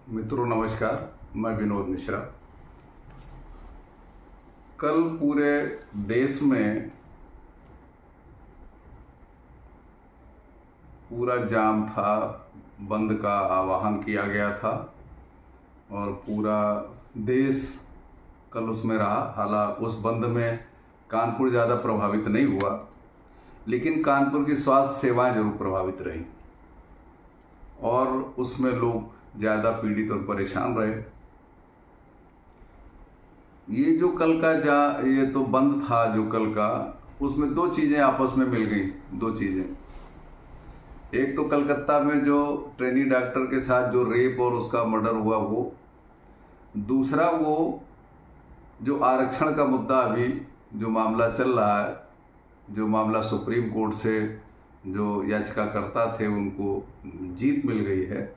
मित्रों नमस्कार, मैं विनोद मिश्रा। कल पूरे देश में पूरा जाम था, बंद का आह्वान किया गया था और पूरा देश कल उसमें रहा। हालांकि उस बंद में कानपुर ज़्यादा प्रभावित नहीं हुआ, लेकिन कानपुर की स्वास्थ्य सेवाएं जरूर प्रभावित रही और उसमें लोग ज़्यादा पीड़ित और परेशान रहे। ये जो कल का ये तो बंद था जो कल का, उसमें दो चीज़ें आपस में मिल गई। दो चीज़ें, एक तो कलकत्ता में जो ट्रेनी डॉक्टर के साथ जो रेप और उसका मर्डर हुआ वो, दूसरा वो जो आरक्षण का मुद्दा अभी जो मामला चल रहा है, जो मामला सुप्रीम कोर्ट से जो याचिकाकर्ता थे उनको जीत मिल गई है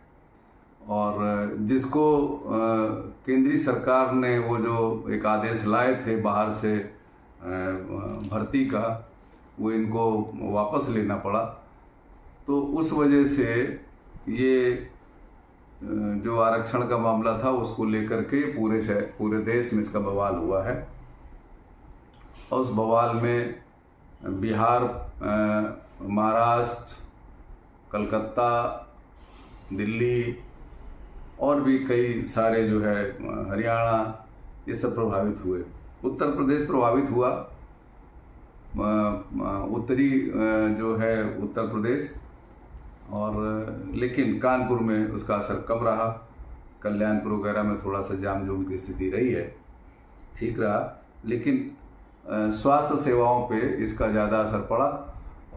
और जिसको केंद्रीय सरकार ने वो जो एक आदेश लाए थे बाहर से भर्ती का, वो इनको वापस लेना पड़ा। तो उस वजह से ये जो आरक्षण का मामला था उसको लेकर के पूरे देश में इसका बवाल हुआ है और उस बवाल में बिहार, महाराष्ट्र, कलकत्ता, दिल्ली और भी कई सारे जो है हरियाणा, ये सब प्रभावित हुए। उत्तर प्रदेश प्रभावित हुआ, उत्तरी जो है उत्तर प्रदेश, और लेकिन कानपुर में उसका असर कम रहा। कल्याणपुर वगैरह में थोड़ा सा जाम जोम की स्थिति रही है, ठीक रहा, लेकिन स्वास्थ्य सेवाओं पे इसका ज़्यादा असर पड़ा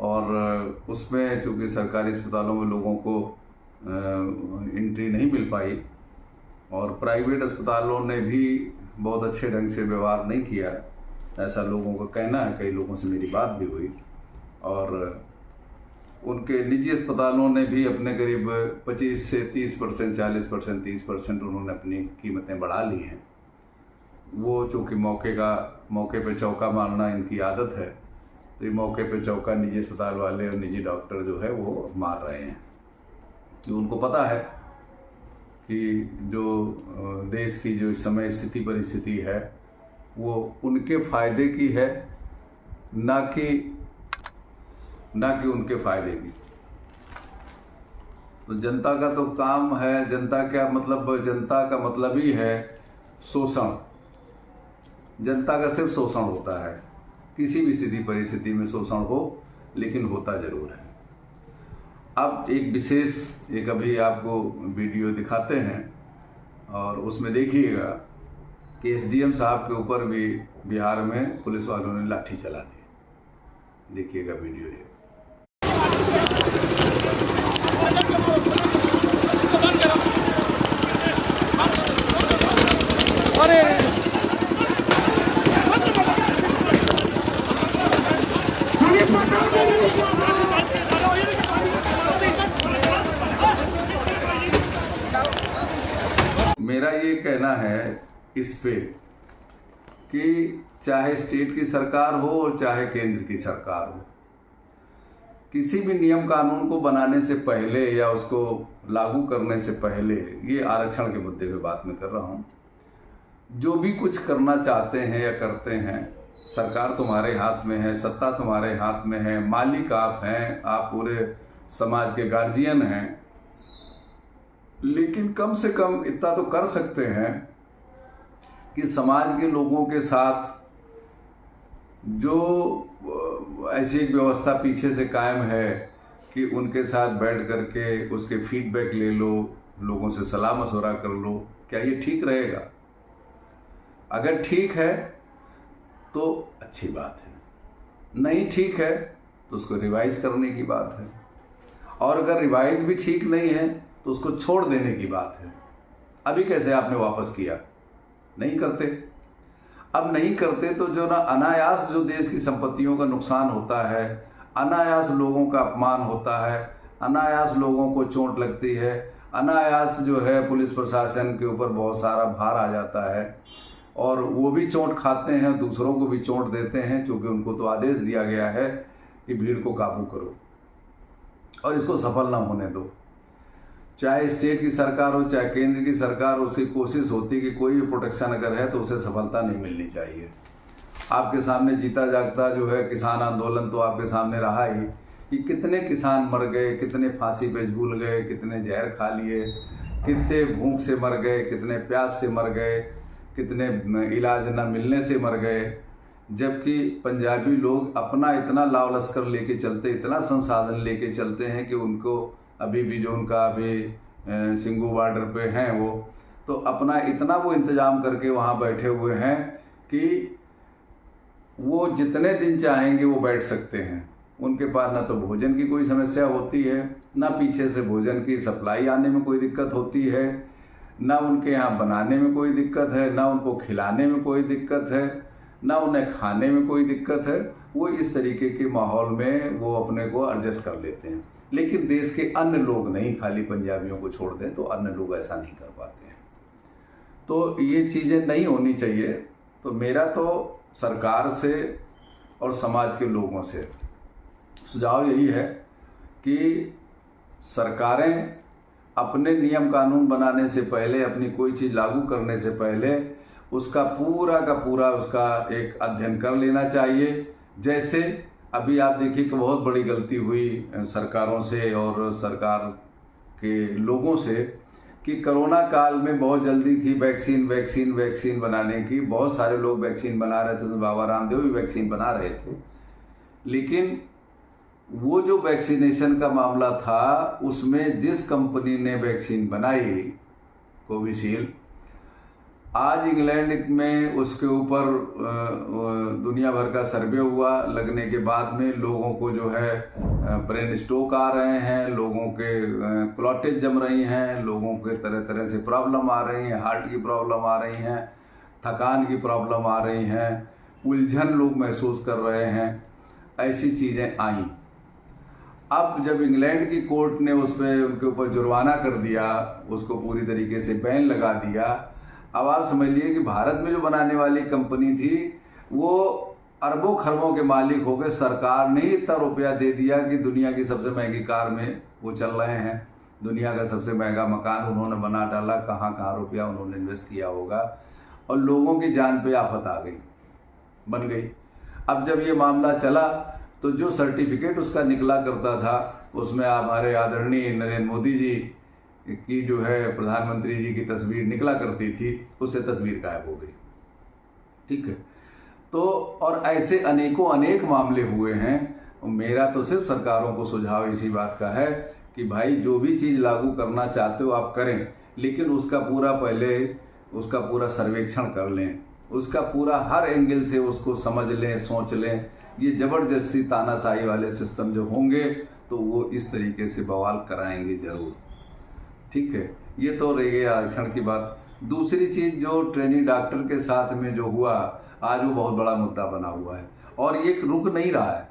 और उसमें चूँकि सरकारी अस्पतालों में लोगों को एंट्री नहीं मिल पाई और प्राइवेट अस्पतालों ने भी बहुत अच्छे ढंग से व्यवहार नहीं किया, ऐसा लोगों का कहना है। कई लोगों से मेरी बात भी हुई और उनके निजी अस्पतालों ने भी अपने करीब 25 से 30%, 40%, 30% उन्होंने अपनी कीमतें बढ़ा ली हैं। वो चूँकि मौके पे चौका मारना इनकी आदत है, तो ये मौके पे चौका निजी अस्पताल वाले और निजी डॉक्टर जो है वो मार रहे हैं। तो उनको पता है कि जो देश की जो इस समय स्थिति परिस्थिति है वो उनके फायदे की है, ना कि उनके फायदे की। तो जनता का तो काम है, जनता का मतलब ही है शोषण। जनता का सिर्फ शोषण होता है, किसी भी स्थिति परिस्थिति में शोषण हो, लेकिन होता जरूर है। अब एक अभी आपको वीडियो दिखाते हैं और उसमें देखिएगा कि एसडीएम साहब के ऊपर भी बिहार में पुलिस वालों ने लाठी चला दी। देखिएगा वीडियो ये। मेरा ये कहना है इस पे कि चाहे स्टेट की सरकार हो और चाहे केंद्र की सरकार हो, किसी भी नियम कानून को बनाने से पहले या उसको लागू करने से पहले, ये आरक्षण के मुद्दे पे बात मैं कर रहा हूँ, जो भी कुछ करना चाहते हैं या करते हैं, सरकार तुम्हारे हाथ में है, सत्ता तुम्हारे हाथ में है, मालिक आप हैं, आप पूरे समाज के गार्जियन हैं, लेकिन कम से कम इतना तो कर सकते हैं कि समाज के लोगों के साथ जो ऐसी एक व्यवस्था पीछे से कायम है कि उनके साथ बैठ करके उसके फीडबैक ले लो, लोगों से सलाह मशवरा कर लो, क्या ये ठीक रहेगा? अगर ठीक है तो अच्छी बात है, नहीं ठीक है तो उसको रिवाइज करने की बात है, और अगर रिवाइज भी ठीक नहीं है तो उसको छोड़ देने की बात है। अभी कैसे आपने वापस किया? नहीं करते। अब नहीं करते तो जो ना अनायास जो देश की संपत्तियों का नुकसान होता है, अनायास लोगों का अपमान होता है, अनायास लोगों को चोट लगती है, अनायास जो है पुलिस प्रशासन के ऊपर बहुत सारा भार आ जाता है और वो भी चोट खाते हैं, दूसरों को भी चोट देते हैं, क्योंकि उनको तो आदेश दिया गया है कि भीड़ को काबू करो और इसको सफल ना होने दो। चाहे स्टेट की सरकार हो चाहे केंद्र की सरकार, उसकी कोशिश होती कि कोई भी प्रोटेक्शन अगर है तो उसे सफलता नहीं मिलनी चाहिए। आपके सामने जीता जागता जो है किसान आंदोलन तो आपके सामने रहा ही कि कितने किसान मर गए, कितने फांसी पे झूल गए, कितने जहर खा लिए, कितने भूख से मर गए, कितने प्यास से मर गए, कितने इलाज न मिलने से मर गए। जबकि पंजाबी लोग अपना इतना लाव लश्कर लेके चलते, इतना संसाधन लेके चलते हैं कि उनको अभी भी जो उनका अभी सिंगू बॉर्डर पे हैं वो तो अपना इतना वो इंतज़ाम करके वहाँ बैठे हुए हैं कि वो जितने दिन चाहेंगे वो बैठ सकते हैं। उनके पास ना तो भोजन की कोई समस्या होती है, ना पीछे से भोजन की सप्लाई आने में कोई दिक्कत होती है, ना उनके यहाँ बनाने में कोई दिक्कत है, ना उनको खिलाने में कोई दिक्कत है, ना उन्हें खाने में कोई दिक्कत है। वो इस तरीके के माहौल में वो अपने को एडजस्ट कर लेते हैं। लेकिन देश के अन्य लोग नहीं, खाली पंजाबियों को छोड़ दें तो अन्य लोग ऐसा नहीं कर पाते हैं। तो ये चीज़ें नहीं होनी चाहिए। तो मेरा तो सरकार से और समाज के लोगों से सुझाव यही है कि सरकारें अपने नियम कानून बनाने से पहले, अपनी कोई चीज़ लागू करने से पहले उसका पूरा का पूरा उसका एक अध्ययन कर लेना चाहिए। जैसे अभी आप देखिए कि बहुत बड़ी गलती हुई सरकारों से और सरकार के लोगों से कि कोरोना काल में बहुत जल्दी थी वैक्सीन बनाने की। बहुत सारे लोग वैक्सीन बना रहे थे, बाबा रामदेव भी वैक्सीन बना रहे थे। लेकिन वो जो वैक्सीनेशन का मामला था उसमें जिस कंपनी ने वैक्सीन बनाई कोविशील्ड, आज इंग्लैंड में उसके ऊपर दुनिया भर का सर्वे हुआ। लगने के बाद में लोगों को जो है ब्रेन स्ट्रोक आ रहे हैं, लोगों के क्लॉटेज जम रही हैं, लोगों के तरह तरह से प्रॉब्लम आ रही हैं, हार्ट की प्रॉब्लम आ रही हैं, थकान की प्रॉब्लम आ रही हैं, उलझन लोग महसूस कर रहे हैं। ऐसी चीज़ें आई। अब जब इंग्लैंड की कोर्ट ने उस पर उनके ऊपर जुर्माना कर दिया, उसको पूरी तरीके से बैन लगा दिया। अब आप समझिए कि भारत में जो बनाने वाली कंपनी थी वो अरबों खरबों के मालिक हो गए। सरकार ने ही इतना रुपया दे दिया कि दुनिया की सबसे महंगी कार में वो चल रहे हैं, दुनिया का सबसे महंगा मकान उन्होंने बना डाला। कहाँ कहाँ रुपया उन्होंने इन्वेस्ट किया होगा और लोगों की जान पे आफत आ गई, बन गई। अब जब ये मामला चला तो जो सर्टिफिकेट उसका निकला करता था उसमें हमारे आदरणीय नरेंद्र मोदी जी की जो है प्रधानमंत्री जी की तस्वीर निकला करती थी, उससे तस्वीर गायब हो गई। ठीक है। तो और ऐसे अनेक मामले हुए हैं। मेरा तो सिर्फ सरकारों को सुझाव इसी बात का है कि भाई जो भी चीज़ लागू करना चाहते हो आप करें, लेकिन उसका पूरा पहले उसका पूरा सर्वेक्षण कर लें, उसका पूरा हर एंगल से उसको समझ लें, सोच लें। ये ज़बरदस्ती तानाशाही वाले सिस्टम जो होंगे तो वो इस तरीके से बवाल कराएंगे ज़रूर। ठीक है। ये तो रही गई आरक्षण की बात। दूसरी चीज़ जो ट्रेनी डॉक्टर के साथ में जो हुआ, आज वो बहुत बड़ा मुद्दा बना हुआ है और ये रुक नहीं रहा है।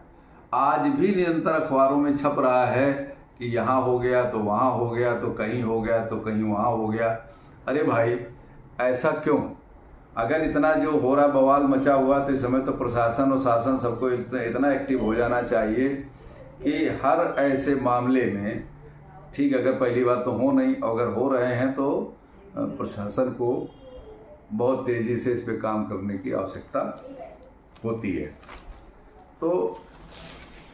आज भी निरंतर अखबारों में छप रहा है कि यहाँ हो गया तो वहाँ हो गया, तो कहीं हो गया तो कहीं वहाँ हो गया। अरे भाई ऐसा क्यों? अगर इतना जो हो रहा बवाल मचा हुआ तो इस समय तो प्रशासन और शासन सबको इतना एक्टिव हो जाना चाहिए कि हर ऐसे मामले में, ठीक अगर पहली बात तो हो नहीं, अगर हो रहे हैं तो प्रशासन को बहुत तेज़ी से इस पे काम करने की आवश्यकता होती है। तो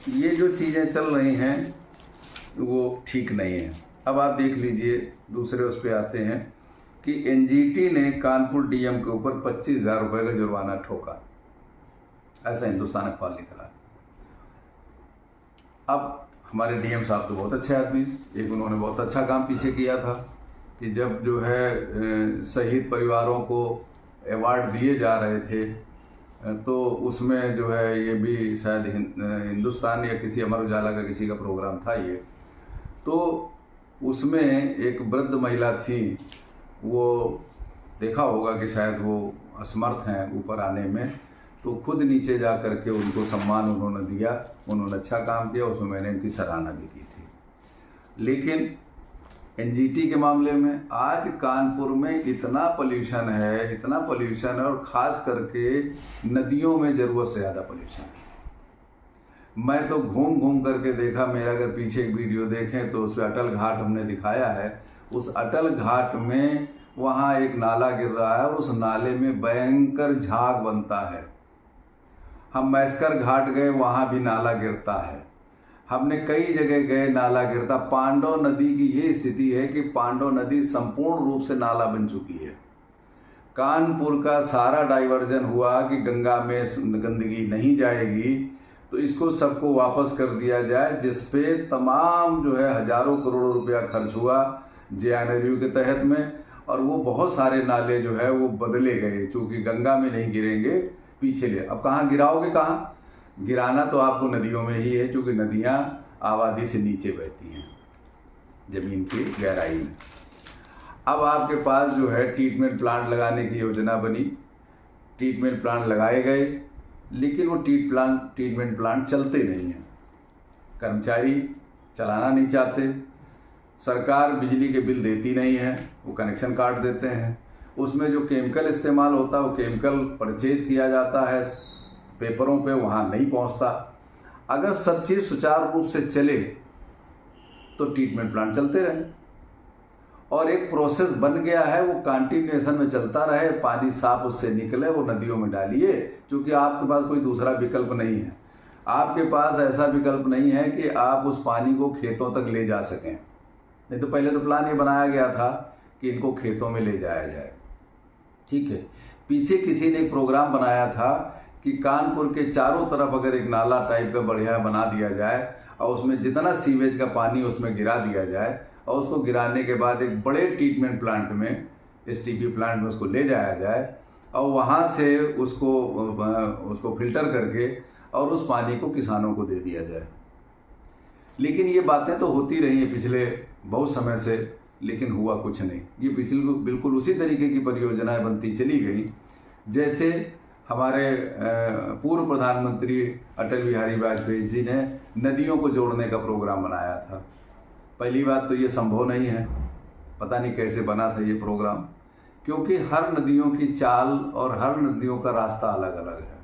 ये जो चीज़ें चल रही हैं वो ठीक नहीं है। अब आप देख लीजिए, दूसरे उस पर आते हैं कि एनजीटी ने कानपुर डीएम के ऊपर 25,000 रुपये का जुर्माना ठोका। ऐसा हिंदुस्तान अखबार लिख रहा है। अब हमारे डीएम साहब तो बहुत अच्छे आदमी, एक उन्होंने बहुत अच्छा काम पीछे किया था कि जब जो है शहीद परिवारों को अवार्ड दिए जा रहे थे तो उसमें जो है ये भी शायद हिंदुस्तान या किसी अमर उजाला का किसी का प्रोग्राम था ये, तो उसमें एक वृद्ध महिला थी। वो देखा होगा कि शायद वो असमर्थ हैं ऊपर आने में, तो खुद नीचे जा कर के उनको सम्मान उन्होंने दिया। उन्होंने अच्छा काम किया, उसमें मैंने इनकी सराहना भी की थी। लेकिन एनजीटी के मामले में आज कानपुर में इतना पोल्यूशन है और ख़ास करके नदियों में ज़रूरत से ज़्यादा पोल्यूशन है। मैं तो घूम घूम करके देखा। मेरा अगर पीछे एक वीडियो देखें तो उसमें अटल घाट हमने दिखाया है। उस अटल घाट में वहाँ एक नाला गिर रहा है और उस नाले में भयंकर झाग बनता है। हम मैस्कर घाट गए, वहाँ भी नाला गिरता है। हमने कई जगह गए, नाला गिरता। पांडव नदी की ये स्थिति है कि पांडव नदी संपूर्ण रूप से नाला बन चुकी है। कानपुर का सारा डाइवर्जन हुआ कि गंगा में गंदगी नहीं जाएगी, तो इसको सबको वापस कर दिया जाए, जिसपे तमाम जो है हजारों करोड़ों रुपया खर्च हुआ JNRU के तहत में। और वो बहुत सारे नाले जो है वो बदले गए, चूँकि गंगा में नहीं गिरेंगे, पीछे ले। अब कहाँ गिराओगे? कहाँ गिराना तो आपको नदियों में ही है, क्योंकि नदियाँ आबादी से नीचे बहती हैं जमीन की गहराई में। अब आपके पास जो है ट्रीटमेंट प्लांट लगाने की योजना बनी, ट्रीटमेंट प्लांट लगाए गए, लेकिन वो ट्रीटमेंट प्लांट चलते नहीं हैं। कर्मचारी चलाना नहीं चाहते, सरकार बिजली के बिल देती नहीं है, वो कनेक्शन काट देते हैं। उसमें जो केमिकल इस्तेमाल होता है वो केमिकल परचेज किया जाता है पेपरों पे, वहाँ नहीं पहुँचता। अगर सब चीज़ सुचारू रूप से चले तो ट्रीटमेंट प्लांट चलते रहें, और एक प्रोसेस बन गया है, वो कंटिन्यूएशन में चलता रहे। पानी साफ उससे निकले, वो नदियों में डालिए, क्योंकि आपके पास कोई दूसरा विकल्प नहीं है। आपके पास ऐसा विकल्प नहीं है कि आप उस पानी को खेतों तक ले जा सकें। नहीं तो पहले तो प्लान ये बनाया गया था कि इनको खेतों में ले जाया जाए, ठीक है। पीछे किसी ने एक प्रोग्राम बनाया था कि कानपुर के चारों तरफ अगर एक नाला टाइप का बढ़िया बना दिया जाए और उसमें जितना सीवेज का पानी उसमें गिरा दिया जाए, और उसको गिराने के बाद एक बड़े ट्रीटमेंट प्लांट में, STP प्लांट में उसको ले जाया जाए, और वहाँ से उसको फिल्टर करके और उस पानी को किसानों को दे दिया जाए। लेकिन ये बातें तो होती रही हैं पिछले बहुत समय से, लेकिन हुआ कुछ नहीं। ये बिल्कुल उसी तरीके की परियोजनाएं बनती चली गई जैसे हमारे पूर्व प्रधानमंत्री अटल बिहारी वाजपेयी जी ने नदियों को जोड़ने का प्रोग्राम बनाया था। पहली बात तो ये संभव नहीं है, पता नहीं कैसे बना था ये प्रोग्राम, क्योंकि हर नदियों की चाल और हर नदियों का रास्ता अलग अलग है।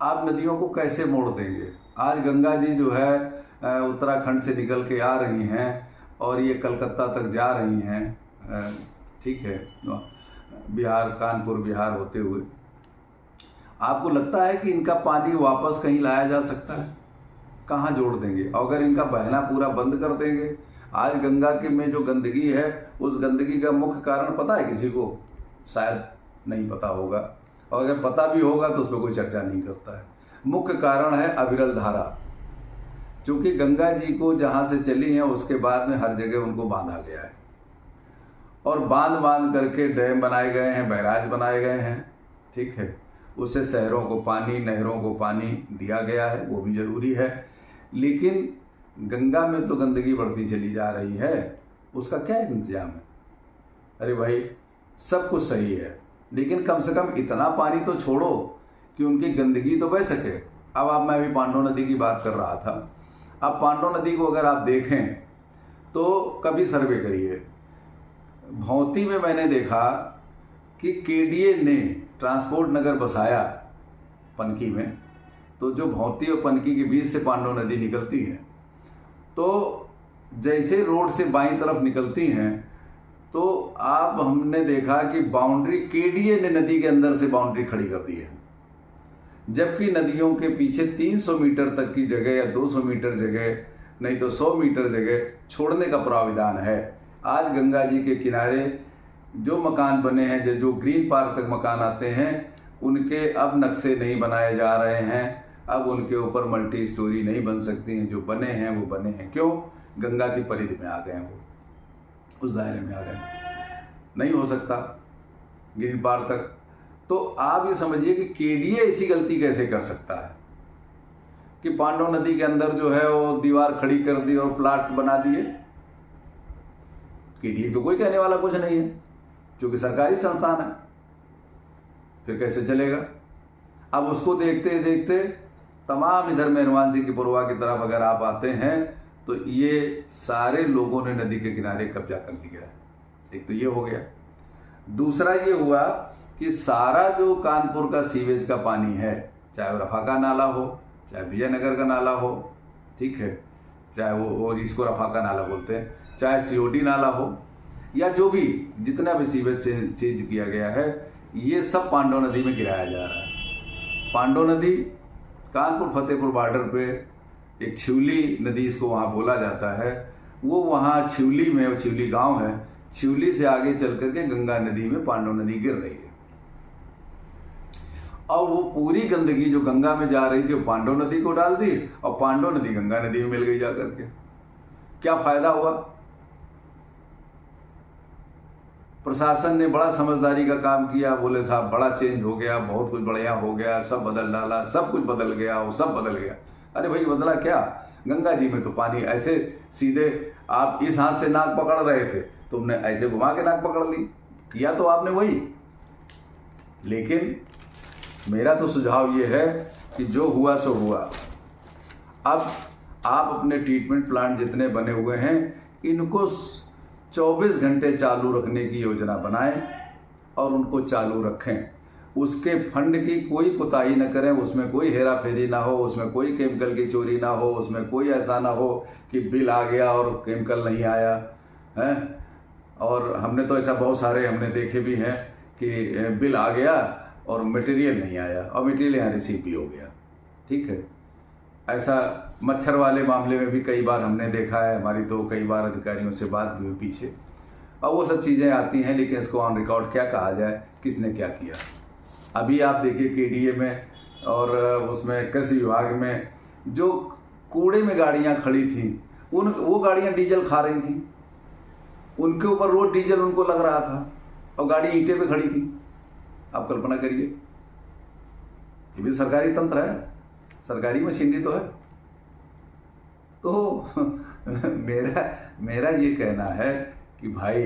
आप नदियों को कैसे मोड़ देंगे? आज गंगा जी जो है उत्तराखंड से निकल के आ रही हैं और ये कलकत्ता तक जा रही हैं, ठीक है, बिहार, कानपुर बिहार होते हुए। आपको लगता है कि इनका पानी वापस कहीं लाया जा सकता है? कहाँ जोड़ देंगे? अगर इनका बहना पूरा बंद कर देंगे, आज गंगा के में जो गंदगी है, उस गंदगी का मुख्य कारण पता है किसी को? शायद नहीं पता होगा, और अगर पता भी होगा तो उस पर कोई चर्चा नहीं करता है। मुख्य कारण है अविरल धारा, चूँकि गंगा जी को जहाँ से चली हैं उसके बाद में हर जगह उनको बांधा गया है, और बांध करके डैम बनाए गए हैं, बैराज बनाए गए हैं, ठीक है। उससे शहरों को पानी, नहरों को पानी दिया गया है, वो भी ज़रूरी है। लेकिन गंगा में तो गंदगी बढ़ती चली जा रही है, उसका क्या इंतजाम है? अरे भाई, सब कुछ सही है, लेकिन कम से कम इतना पानी तो छोड़ो कि उनकी गंदगी तो बह सके। अब मैं अभी पांडव नदी की बात कर रहा था। अब पांडव नदी को अगर आप देखें तो कभी सर्वे करिए। भौंती में मैंने देखा कि KDA ने ट्रांसपोर्ट नगर बसाया पनकी में, तो जो भौंती और पनकी के बीच से पांडव नदी निकलती है, तो जैसे रोड से बाईं तरफ निकलती हैं तो हमने देखा कि बाउंड्री KDA ने नदी के अंदर से बाउंड्री खड़ी कर दी है, जबकि नदियों के पीछे 300 मीटर तक की जगह या 200 मीटर जगह, नहीं तो 100 मीटर जगह छोड़ने का प्राविधान है। आज गंगा जी के किनारे जो मकान बने हैं, जो ग्रीन पार्क तक मकान आते हैं, उनके अब नक्शे नहीं बनाए जा रहे हैं। अब उनके ऊपर मल्टी स्टोरी नहीं बन सकती हैं, जो बने हैं वो बने हैं। क्यों? गंगा की परिधि में आ गए हैं, वो उस दायरे में आ गए, नहीं हो सकता ग्रीन पार्क तक। तो आप ये समझिए कि KDA ऐसी गलती कैसे कर सकता है कि पांडव नदी के अंदर जो है वो दीवार खड़ी कर दी और प्लाट बना दिए। KDA तो कोई कहने वाला कुछ नहीं है, क्योंकि सरकारी संस्थान है, फिर कैसे चलेगा? अब उसको देखते देखते तमाम इधर मेहरवान सिंह की पुरवा की तरफ अगर आप आते हैं तो ये सारे लोगों ने नदी के किनारे कब्जा कर लिया है। एक तो ये हो गया। दूसरा ये हुआ कि सारा जो कानपुर का सीवेज का पानी है, चाहे वो रफा का नाला हो, चाहे विजयनगर का नाला हो, ठीक है, चाहे वो जिसको रफा का नाला बोलते हैं, चाहे सीओडी नाला हो, या जो भी जितना भी सीवेज चेंज किया गया है, ये सब पांडव नदी में गिराया जा रहा है। पांडव नदी कानपुर फतेहपुर बॉर्डर पे एक छिवली नदी इसको वहाँ बोला जाता है, वो वहाँ छिवली में, वो छिवली गांव है, छिवली से आगे चल करके गंगा नदी में पांडव नदी गिर रही है। और वो पूरी गंदगी जो गंगा में जा रही थी वो पांडव नदी को डाल दी, और पांडव नदी गंगा नदी में मिल गई जाकर के। क्या फायदा हुआ? प्रशासन ने बड़ा समझदारी का काम किया, बोले साहब बड़ा चेंज हो गया, बहुत कुछ बढ़िया हो गया, सब बदल डाला, सब कुछ बदल गया, वो सब बदल गया। अरे भाई बदला क्या? गंगा जी में तो पानी ऐसे सीधे, आप इस हाथ से नाक पकड़ रहे थे, तुमने ऐसे घुमा के नाक पकड़ ली, किया तो आपने वही। लेकिन मेरा तो सुझाव ये है कि जो हुआ सो हुआ। अब आप अपने ट्रीटमेंट प्लांट जितने बने हुए हैं, इनको 24 घंटे चालू रखने की योजना बनाएं और उनको चालू रखें। उसके फंड की कोई कोताही न करें, उसमें कोई हेरा फेरी ना हो, उसमें कोई केमिकल की चोरी ना हो, उसमें कोई ऐसा ना हो कि बिल आ गया और केमिकल नहीं आया है। और हमने तो ऐसा बहुत सारे हमने देखे भी हैं कि बिल आ गया और मटेरियल नहीं आया, और मटेरियल यहाँ रिसीव भी हो गया। ठीक है, ऐसा मच्छर वाले मामले में भी कई बार हमने देखा है, हमारी तो कई बार अधिकारियों से बात भी हुई पीछे, और वो सब चीज़ें आती हैं। लेकिन इसको ऑन रिकॉर्ड क्या कहा जाए, किसने क्या किया। अभी आप देखिए केडीए में और उसमें कृषि विभाग में जो कूड़े में गाड़ियाँ खड़ी थी, वो गाड़ियाँ डीजल खा रही थी, उनके ऊपर रोज डीजल उनको लग रहा था, और गाड़ी ईंटे पे खड़ी थी। आप कल्पना करिए, ये भी सरकारी तंत्र है, सरकारी मशीनरी तो है। तो मेरा ये कहना है कि भाई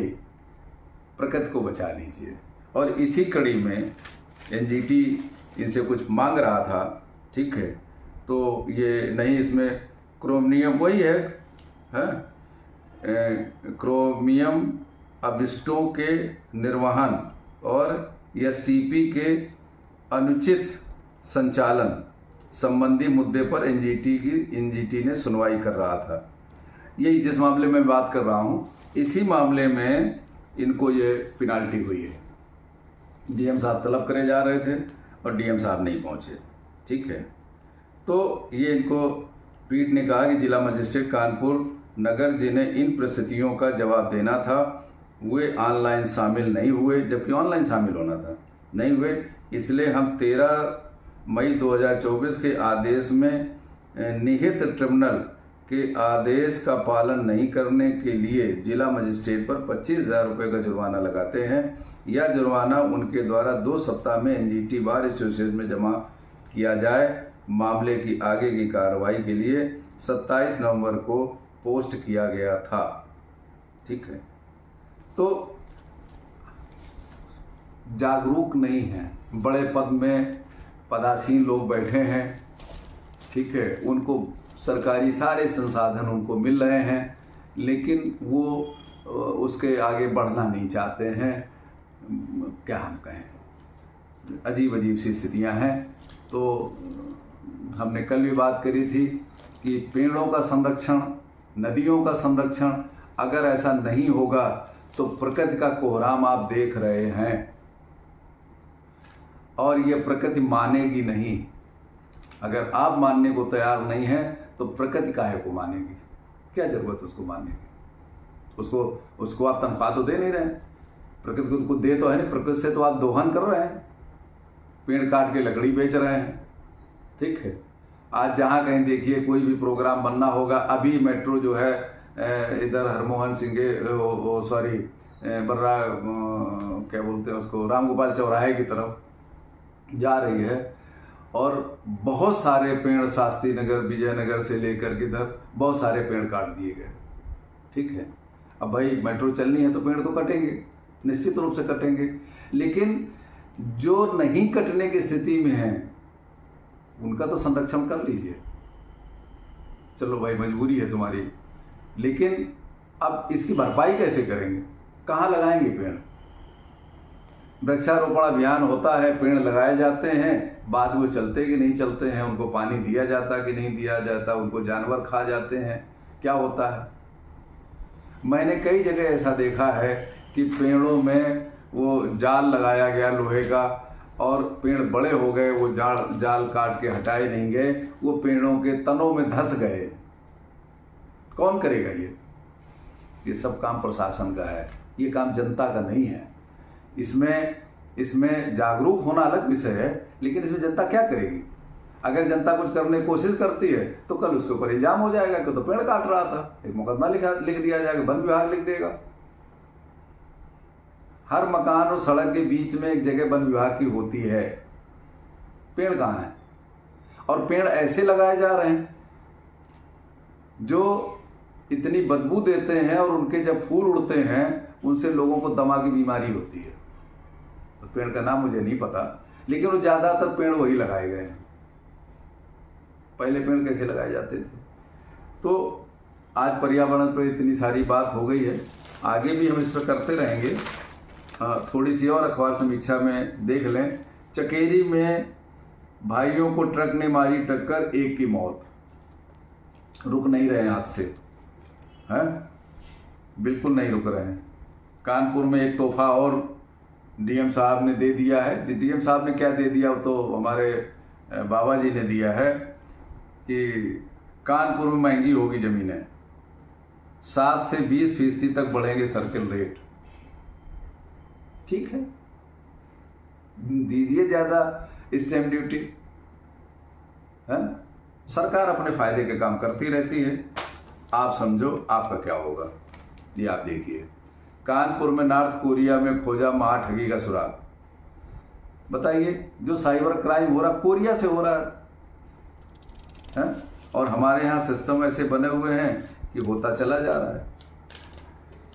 प्रकृति को बचा लीजिए। और इसी कड़ी में एनजीटी इनसे कुछ मांग रहा था, ठीक है, तो ये नहीं, इसमें क्रोमियम वही है, क्रोमियम अभिष्टों के निर्वहन और एसटीपी के अनुचित संचालन संबंधी मुद्दे पर एनजीटी ने सुनवाई कर रहा था। यही जिस मामले में बात कर रहा हूँ, इसी मामले में इनको ये पेनाल्टी हुई है। डीएम साहब तलब करे जा रहे थे और डीएम साहब नहीं पहुँचे, ठीक है। तो ये इनको पीठ ने कहा कि जिला मजिस्ट्रेट कानपुर नगर जिन्हें इन परिस्थितियों का जवाब देना था, वे ऑनलाइन शामिल नहीं हुए, जबकि ऑनलाइन शामिल होना था, नहीं हुए। इसलिए हम 13 मई 2024 के आदेश में निहित ट्रिब्यूनल के आदेश का पालन नहीं करने के लिए जिला मजिस्ट्रेट पर 25,000 रुपये का जुर्माना लगाते हैं। यह जुर्माना उनके द्वारा 2 सप्ताह में एनजीटी बार एसोसिएशन में जमा किया जाए। मामले की आगे की कार्रवाई के लिए 27 नवंबर को पोस्ट किया गया था, ठीक है। तो जागरूक नहीं हैं, बड़े पद में पदासीन लोग बैठे हैं, ठीक है, उनको सरकारी सारे संसाधन उनको मिल रहे हैं, लेकिन वो उसके आगे बढ़ना नहीं चाहते हैं। क्या हम कहें, अजीब अजीब सी स्थितियां हैं। तो हमने कल भी बात करी थी कि पेड़ों का संरक्षण, नदियों का संरक्षण अगर ऐसा नहीं होगा तो प्रकृति का कोहराम आप देख रहे हैं, और ये प्रकृति मानेगी नहीं। अगर आप मानने को तैयार नहीं हैं तो प्रकृति काहे को मानेगी? क्या जरूरत है उसको मानने की? उसको आप तनख्वाह तो दे नहीं रहे हैं, प्रकृति को दे तो है नहीं, प्रकृति से तो आप दोहन कर रहे हैं, पेड़ काट के लकड़ी बेच रहे हैं, ठीक है। आज जहाँ कहीं देखिए कोई भी प्रोग्राम बनना होगा, अभी मेट्रो जो है इधर हरमोहन सिंह सॉरी बर्रा क्या बोलते हैं उसको, रामगोपाल चौराहे की तरफ जा रही है, और बहुत सारे पेड़ शास्त्री नगर विजयनगर से लेकर के इधर बहुत सारे पेड़ काट दिए गए, ठीक है। अब भाई मेट्रो चलनी है तो पेड़ तो कटेंगे, निश्चित रूप से कटेंगे, लेकिन जो नहीं कटने की स्थिति में है उनका तो संरक्षण कर लीजिए। चलो भाई मजबूरी है तुम्हारी, लेकिन अब इसकी भरपाई कैसे करेंगे? कहाँ लगाएंगे पेड़? वृक्षारोपण अभियान होता है, पेड़ लगाए जाते हैं, बाद में चलते कि नहीं चलते हैं, उनको पानी दिया जाता कि नहीं दिया जाता, उनको जानवर खा जाते हैं, क्या होता है। मैंने कई जगह ऐसा देखा है कि पेड़ों में वो जाल लगाया गया लोहे का, और पेड़ बड़े हो गए, वो जाल काट के हटाए नहीं गए, वो पेड़ों के तनों में धंस गए। कौन करेगा ये सब काम प्रशासन का है, ये काम जनता का नहीं है। इसमें जागरूक होना अलग विषय है, लेकिन इसमें जनता क्या करेगी। अगर जनता कुछ करने की कोशिश करती है तो कल उसके ऊपर इल्जाम हो जाएगा कि तो पेड़ काट रहा था, एक मुकदमा लिख दिया जाएगा, वन विभाग लिख देगा। हर मकान और सड़क के बीच में एक जगह वन विभाग की होती है, पेड़ कहाँ है। और पेड़ ऐसे लगाए जा रहे हैं जो इतनी बदबू देते हैं, और उनके जब फूल उड़ते हैं उनसे लोगों को दमा की बीमारी होती है। उस पेड़ का नाम मुझे नहीं पता, लेकिन वो ज़्यादातर पेड़ वही लगाए गए हैं। पहले पेड़ कैसे लगाए जाते थे। तो आज पर्यावरण पर इतनी सारी बात हो गई है, आगे भी हम इस पर करते रहेंगे। थोड़ी सी और अखबार समीक्षा में देख लें। चकेरी में भाइयों को ट्रक ने मारी टक्कर, एक की मौत। रुक नहीं रहे हादसे, हैं, बिल्कुल नहीं रुक रहे हैं। कानपुर में एक तोहफा और डीएम साहब ने दे दिया है। डीएम साहब ने क्या दे दिया, वो तो हमारे बाबा जी ने दिया है कि कानपुर में महंगी होगी ज़मीनें, 7 से 20% तक बढ़ेंगे सर्किल रेट। ठीक है, दीजिए ज़्यादा स्टैम्प ड्यूटी, है। सरकार अपने फायदे के काम करती रहती है, आप समझो आपका क्या होगा। ये आप देखिए, कानपुर में नॉर्थ कोरिया में खोजा महाठगी का सुराग। बताइए, जो साइबर क्राइम हो रहा कोरिया से हो रहा है, और हमारे यहाँ सिस्टम ऐसे बने हुए हैं कि होता चला जा रहा है।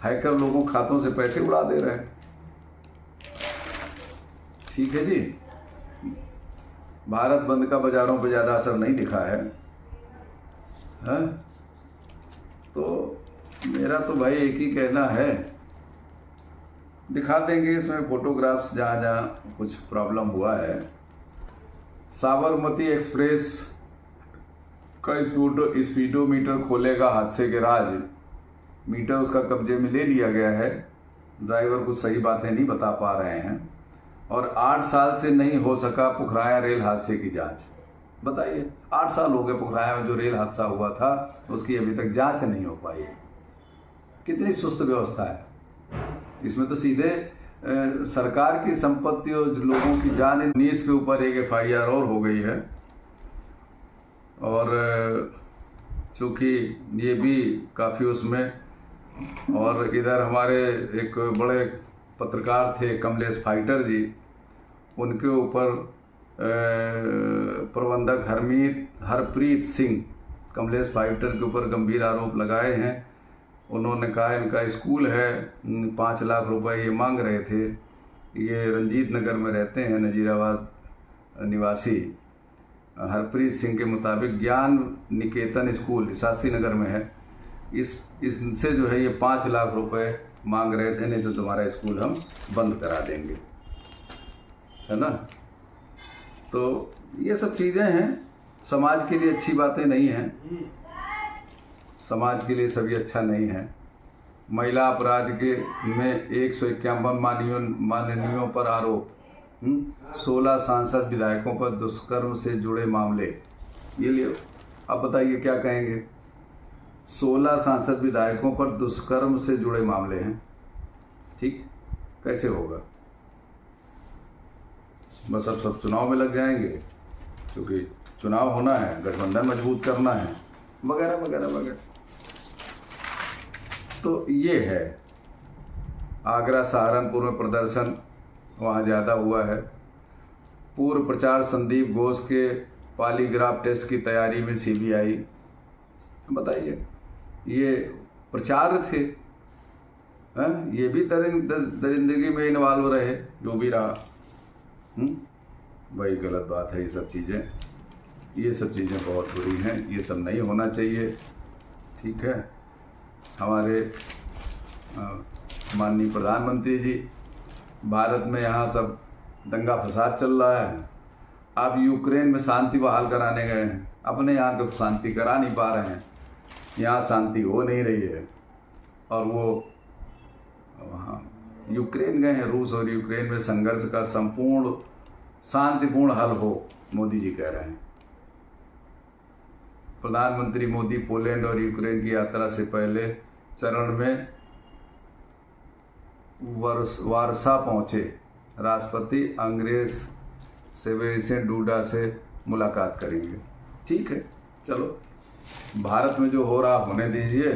हैकर लोगों खातों से पैसे उड़ा दे रहे हैं। ठीक है जी, भारत बंद का बाजारों पर ज़्यादा असर नहीं दिखा है, हाँ? तो मेरा तो भाई एक ही कहना है, दिखा देंगे इसमें फोटोग्राफ्स जहाँ जहाँ कुछ प्रॉब्लम हुआ है। साबरमती एक्सप्रेस का स्पीडोमीटर खोलेगा हादसे के राज। मीटर उसका कब्जे में ले लिया गया है, ड्राइवर कुछ सही बातें नहीं बता पा रहे हैं, और 8 साल से नहीं हो सका पुखराया रेल हादसे की जांच। बताइए, 8 साल हो गए पुखराया में जो रेल हादसा हुआ था, उसकी अभी तक जांच नहीं हो पाई। कितनी सुस्त व्यवस्था है। इसमें तो सीधे सरकार की संपत्ति और लोगों की जान, नीस के ऊपर एक FIR और हो गई है। और चूँकि ये भी काफ़ी उसमें, और इधर हमारे एक बड़े पत्रकार थे कमलेश फाइटर जी, उनके ऊपर प्रबंधक हरप्रीत सिंह कमलेश फाइटर के ऊपर गंभीर आरोप लगाए हैं। उन्होंने कहा इनका स्कूल है, 5 लाख रुपए ये मांग रहे थे। ये रंजीत नगर में रहते हैं, नजीराबाद निवासी। हरप्रीत सिंह के मुताबिक ज्ञान निकेतन स्कूल शास्त्री नगर में है, इससे जो है ये 5 लाख रुपए मांग रहे थे, नहीं तो तुम्हारा स्कूल हम बंद करा देंगे, है ना। तो ये सब चीज़ें हैं, समाज के लिए अच्छी बातें नहीं हैं, समाज के लिए सभी अच्छा नहीं है। महिला अपराध के में 151 माननीयों पर आरोप, 16 सांसद विधायकों पर दुष्कर्म से जुड़े मामले। ये लिए अब बताइए क्या कहेंगे। 16 सांसद विधायकों पर दुष्कर्म से जुड़े मामले हैं, ठीक, कैसे होगा। बस अब सब चुनाव में लग जाएंगे, क्योंकि चुनाव होना है, गठबंधन मजबूत करना है, वगैरह वगैरह वगैरह। तो ये है, आगरा सहारनपुर में प्रदर्शन वहाँ ज़्यादा हुआ है। पूर्व प्रचार संदीप घोष के पॉलीग्राफ टेस्ट की तैयारी में CBI। बताइए, ये प्रचार थे, हैं? ये भी दरिंदगी में इन्वॉल्व रहे, जो भी रहा। वही गलत बात है। ये सब चीज़ें बहुत बुरी हैं, ये सब नहीं होना चाहिए। ठीक है, हमारे माननीय प्रधानमंत्री जी भारत में यहाँ सब दंगा फसाद चल रहा है। अब यूक्रेन में शांति बहाल कराने गए हैं, अपने यहाँ को शांति करा नहीं पा रहे हैं, यहाँ शांति हो नहीं रही है। और वो वहाँ यूक्रेन गए हैं, रूस और यूक्रेन में संघर्ष का संपूर्ण शांतिपूर्ण हल हो, मोदी जी कह रहे हैं। प्रधानमंत्री मोदी पोलैंड और यूक्रेन की यात्रा से पहले चरण में वारसा पहुँचे। राष्ट्रपति अंग्रेज सेवेरिसन डूडा से मुलाकात करेंगे। ठीक है, चलो भारत में जो हो रहा होने दीजिए,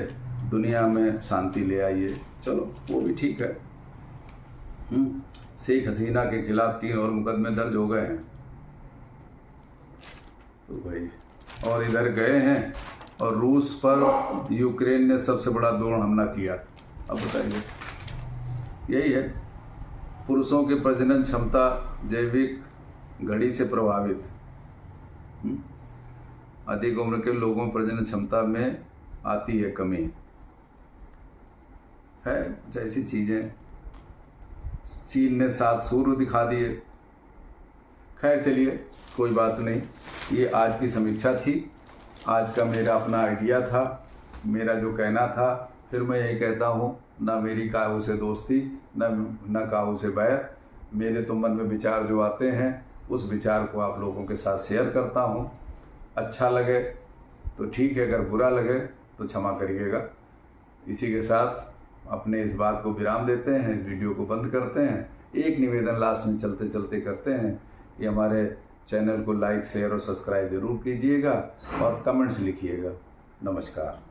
दुनिया में शांति ले आइए, चलो वो भी ठीक है। शेख हसीना के खिलाफ 3 और मुकदमे दर्ज हो गए हैं तो भाई, और इधर गए हैं और रूस पर यूक्रेन ने सबसे बड़ा ड्रोन हमला किया। अब बताइए, यही है, पुरुषों की प्रजनन क्षमता जैविक घड़ी से प्रभावित। अधिक उम्र के लोगों प्रजनन क्षमता में आती है कमी, है जैसी चीज़ें। चीन ने 7 सूर्य दिखा दिए। खैर चलिए, कोई बात नहीं, ये आज की समीक्षा थी, आज का मेरा अपना आइडिया था, मेरा जो कहना था। फिर मैं यही कहता हूँ, ना मेरी काहू से दोस्ती, न काहू से बैर। मेरे तो मन में विचार जो आते हैं उस विचार को आप लोगों के साथ शेयर करता हूँ। अच्छा लगे तो ठीक है, अगर बुरा लगे तो क्षमा करिएगा। इसी के साथ अपने इस बात को विराम देते हैं, इस वीडियो को बंद करते हैं। एक निवेदन लास्ट में चलते चलते करते हैं कि हमारे चैनल को लाइक, शेयर और सब्सक्राइब ज़रूर कीजिएगा और कमेंट्स लिखिएगा। नमस्कार।